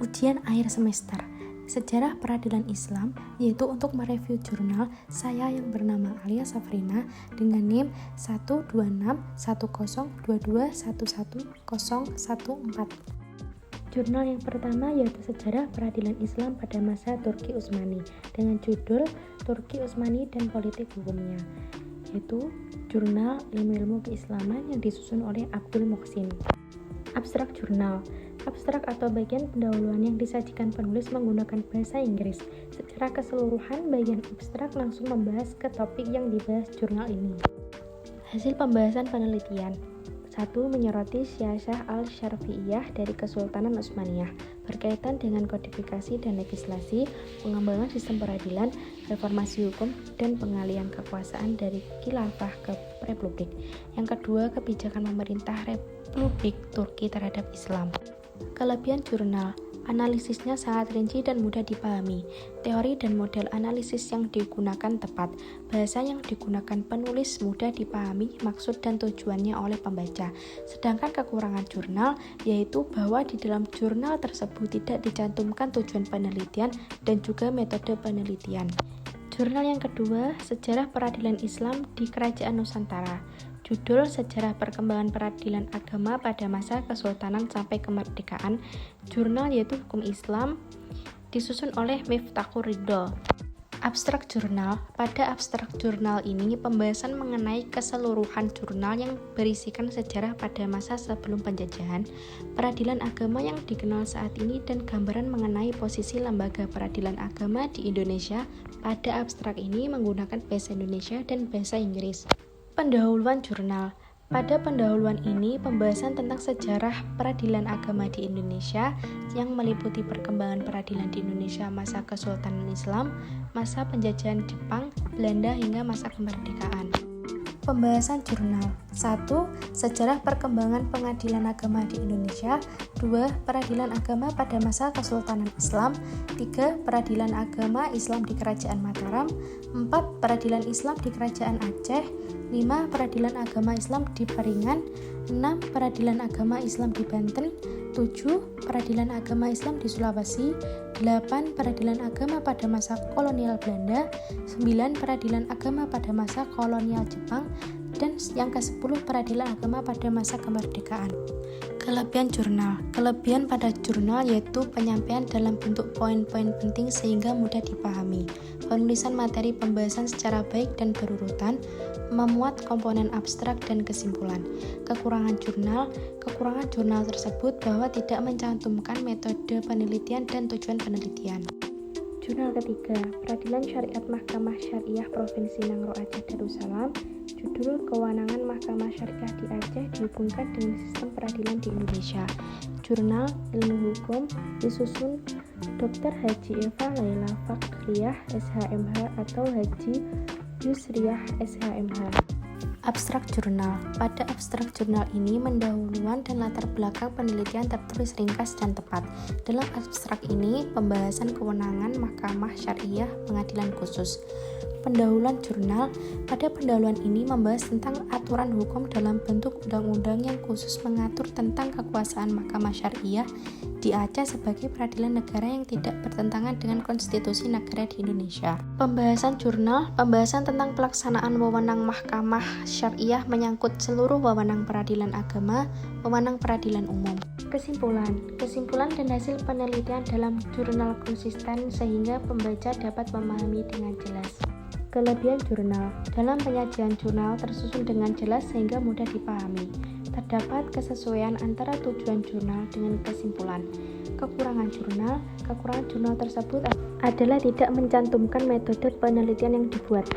Ujian akhir semester Sejarah Peradilan Islam, yaitu untuk mereview jurnal saya yang bernama Alia Safrina dengan NIM 1261022111014. Jurnal yang pertama yaitu Sejarah Peradilan Islam pada masa Turki Utsmani dengan judul Turki Utsmani dan Politik Hukumnya, yaitu jurnal ilmu-ilmu keislaman yang disusun oleh Abdul Muhsin. Abstrak jurnal. Abstrak atau bagian pendahuluan yang disajikan penulis menggunakan bahasa Inggris. Secara keseluruhan, bagian abstrak langsung membahas ke topik yang dibahas jurnal ini. Hasil pembahasan penelitian. 1. Menyoroti Syiasah al-Syarfiyyah dari Kesultanan Utsmaniyah berkaitan dengan kodifikasi dan legislasi, pengembangan sistem peradilan, reformasi hukum, dan pengalihan kekuasaan dari khilafah ke republik. Yang kedua, kebijakan pemerintah Republik Turki terhadap Islam. Kelebihan jurnal. Analisisnya sangat rinci dan mudah dipahami. Teori dan model analisis yang digunakan tepat. Bahasa yang digunakan penulis mudah dipahami maksud dan tujuannya oleh pembaca. Sedangkan kekurangan jurnal yaitu bahwa di dalam jurnal tersebut tidak dicantumkan tujuan penelitian dan juga metode penelitian. Jurnal yang kedua, Sejarah Peradilan Islam di Kerajaan Nusantara. Judul Sejarah Perkembangan Peradilan Agama pada Masa Kesultanan sampai Kemerdekaan. Jurnal yaitu Hukum Islam, disusun oleh Miftahur Ridho. Abstrak jurnal. Pada abstrak jurnal ini pembahasan mengenai keseluruhan jurnal yang berisikan sejarah pada masa sebelum penjajahan, peradilan agama yang dikenal saat ini, dan gambaran mengenai posisi lembaga peradilan agama di Indonesia. Pada abstrak ini menggunakan bahasa Indonesia dan bahasa Inggris. Pendahuluan jurnal. Pada pendahuluan ini, pembahasan tentang sejarah peradilan agama di Indonesia yang meliputi perkembangan peradilan di Indonesia masa Kesultanan Islam, masa penjajahan Jepang, Belanda hingga masa kemerdekaan. Pembahasan jurnal. 1. Sejarah perkembangan pengadilan agama di Indonesia. 2. Peradilan agama pada masa Kesultanan Islam. 3. Peradilan agama Islam di Kerajaan Mataram. 4. Peradilan Islam di Kerajaan Aceh. 5. Peradilan agama Islam di Paringan. 6. Peradilan agama Islam di Banten. 7. Peradilan agama Islam di Sulawesi. 8. Peradilan agama pada masa kolonial Belanda. 9. Peradilan agama pada masa kolonial Jepang. Dan yang ke-10 peradilan agama pada masa kemerdekaan. Kelebihan jurnal. Kelebihan pada jurnal yaitu penyampaian dalam bentuk poin-poin penting sehingga mudah dipahami, penulisan materi pembahasan secara baik dan berurutan, memuat komponen abstrak dan kesimpulan. Kekurangan jurnal tersebut bahwa tidak mencantumkan metode penelitian dan tujuan penelitian. Jurnal ketiga, Peradilan Syariat Mahkamah Syariah Provinsi Nangro Aceh Darussalam. Judul Kewenangan Mahkamah Syariah di Aceh dihubungkan dengan sistem peradilan di Indonesia. Jurnal Ilmu Hukum disusun Dr. Haji Eva Laila Fakriyah SHMH atau Haji Yusriyah SHMH. Abstrak jurnal. Pada abstrak jurnal ini pendahuluan dan latar belakang penelitian tertulis ringkas dan tepat. Dalam abstrak ini pembahasan kewenangan Mahkamah Syariah Pengadilan Khusus. Pendahuluan jurnal. Pada pendahuluan ini membahas tentang aturan hukum dalam bentuk undang-undang yang khusus mengatur tentang kekuasaan Mahkamah Syariah di Aceh sebagai peradilan negara yang tidak bertentangan dengan konstitusi negara di Indonesia. Pembahasan jurnal. Pembahasan tentang pelaksanaan wewenang Mahkamah Syariah menyangkut seluruh wewenang peradilan agama, wewenang peradilan umum. Kesimpulan dan hasil penelitian dalam jurnal konsisten sehingga pembaca dapat memahami dengan jelas. Kelebihan jurnal. Dalam penyajian jurnal tersusun dengan jelas sehingga mudah dipahami. Terdapat kesesuaian antara tujuan jurnal dengan kesimpulan. Kekurangan jurnal tersebut adalah tidak mencantumkan metode penelitian yang dibuat.